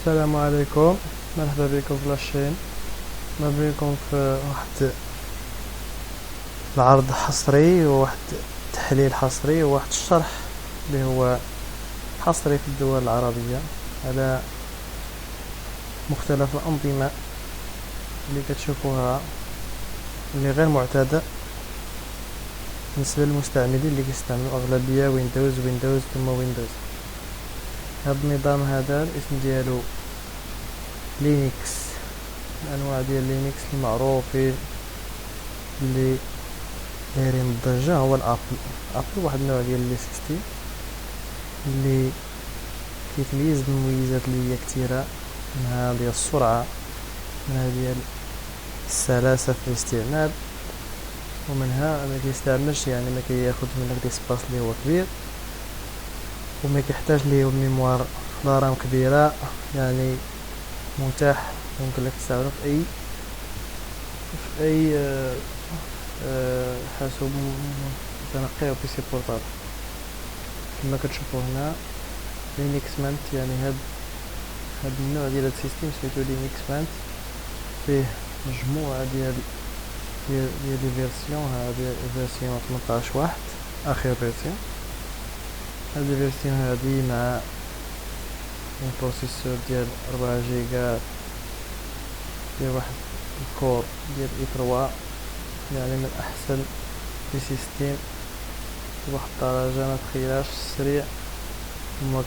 السلام عليكم، مرحبا بكم في لاشين. مرحبا بكم في واحد العرض حصري وواحد تحليل حصري وواحد الشرح اللي هو حصري في الدول العربية على مختلف الأنظمة اللي كتشوفوها اللي غير معتادة بالنسبة للمستعملين اللي كيستعملوا أغلبية ويندوز ثم ويندوز. هذا النظام هذا الاسم ديالو لينكس، الانواع ديال لينكس المعروفين اللي دايرين الضجه هو الابل واحد النوع ديال لي سيستيم اللي كيتميز بمميزات اللي هي كثيره، منها ديال السرعه، منها ديال السلاسه في الاستعمال، ومنها ما كيستعملش يعني ما كياخذ منك دي سباس اللي هو كبير، وما كيحتاج ليه الميموار ضرام كبيره، يعني متاح ممكن لك تستعمله في اي حاسوب متنقي او بيسي بورتابل. كما كتشوفوا هنا لينكس مانت، يعني هاد النوع ديال السيستم سميتو لينكس مانت، فيه مجموعه ديال لي فيرسيون. هذه فيرسيون 18 واحد اخر فيرسيون. هذه الفيرسيون هذه مع بروسيسور ديال 4 جيجا ديال واحد الكور ديال اي 3، يعني من احسن لي سيستيم بواحد الدرجه ما تخيلهاش، سريع وما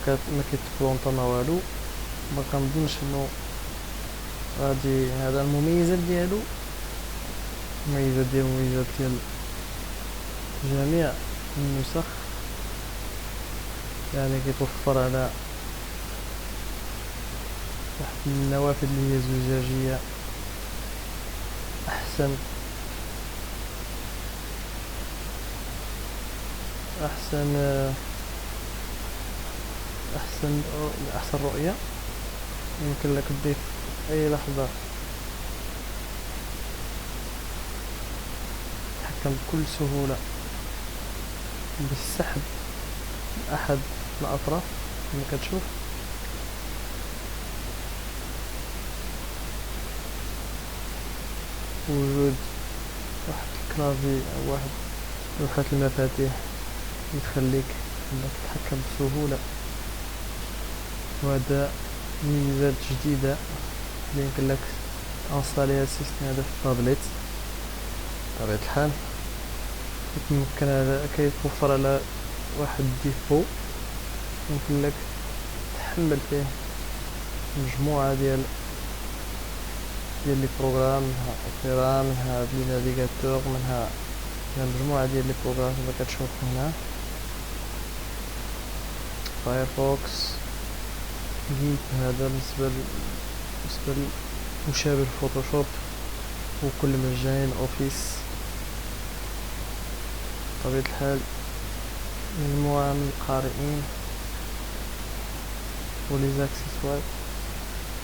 كيتبلونطا ما والو. ما كنظنش انه غادي هذا المميزات ديالو مميزات ديال جميع النسخ، يعني كيتوفر على واحد النوافذ اللي هي زجاجيه احسن رؤيه. يمكن لك تضيف اي لحظه تتحكم بكل سهوله بالسحب احد الاطراف كما كتشوف. وجود واحد الكلافي او واحد لوحة المفاتيح يخليك انك تتحكم بسهولة، وهذا ميزات جديدة اللي يمكن لك تنصاليها السيستم هذا في التابلت بطبيعة الحال. كيتوفر على واحد الديبو يمكن لك تحمل فيه مجموعة ديال لي بروغرام، منها اوبيرا، منها لي نافيغاتور، منها مجموعة ديال لي بروغرام كما كتشوف هنا، فايرفوكس، جيت. هذا بالنسبة مشابه الفوتوشوب، وكل مجاني اوفيس بطبيعة الحال. مجموعة من القارئين ولي زاكسيسوار.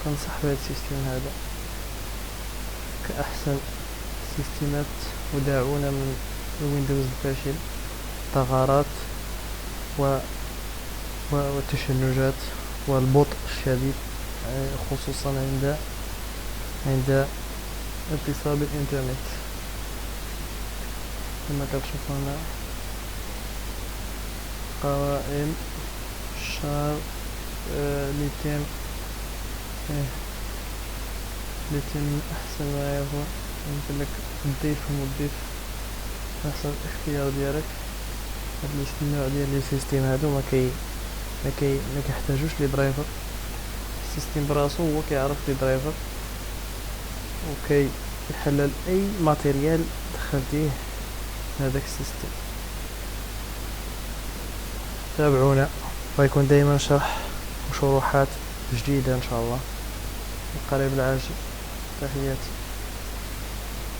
كنصح بهذا السيستم هذا كأحسن سيستمات، وداعونا من الويندوز الفاشل، الثغرات والتشنجات والبطء الشديد، خصوصا عند اتصال بالإنترنت. كما كتشوفوا هنا قوائم شار ليتم أحسن ما يكون. يمكن لك تضيفهم وتضيف حسب الاختيار ديالك. هاد النوع ديال لي سيستيم هادو ما كيحتاجوش لي درايفر، السيستيم براسو هو كيعرف لي درايفر وكيحلل اي ماتيريال دخلتيه هذاك السيستم. تابعونا، ويكون دائما شرح وشروحات جديدة ان شاء الله قريب العاجل. تحياتي.